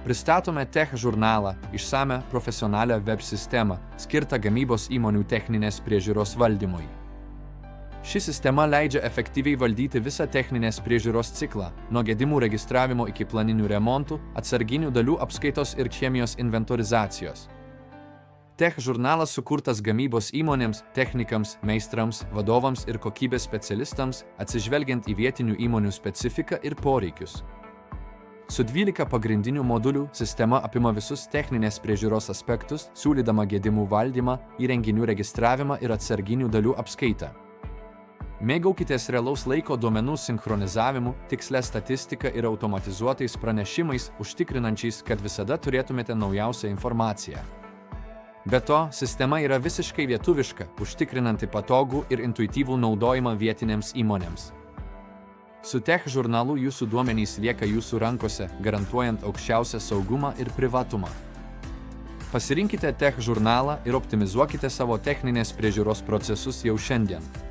Pristatome Tech žurnalą, išsame profesionalią web sistemą, skirtą gamybos įmonių techninės priežiūros valdymui. Ši sistema leidžia efektyviai valdyti visą techninės priežiūros ciklą, nuo gedimų registravimo iki planinių remontų, atsarginių dalių apskaitos ir chemijos inventorizacijos. Tech žurnalas sukurtas gamybos įmonėms, technikams, meistrams, vadovams ir kokybės specialistams, atsižvelgiant į vietinių įmonių specifiką ir poreikius. Su 12 pagrindinių modulių sistema apima visus techninės priežiūros aspektus, siūlydama gedimų valdymą, įrenginių registravimą ir atsarginių dalių apskaitą. Mėgaukitės realaus laiko duomenų sinchronizavimu, tikslę statistiką ir automatizuotais pranešimais, užtikrinančiais, kad visada turėtumėte naujausią informaciją. Be to, sistema yra visiškai lietuviška, užtikrinanti patogų ir intuityvų naudojimą vietinėms įmonėms. Su Tech žurnalu jūsų duomenys lieka jūsų rankose, garantuojant aukščiausią saugumą ir privatumą. Pasirinkite Tech žurnalą ir optimizuokite savo techninės priežiūros procesus jau šiandien.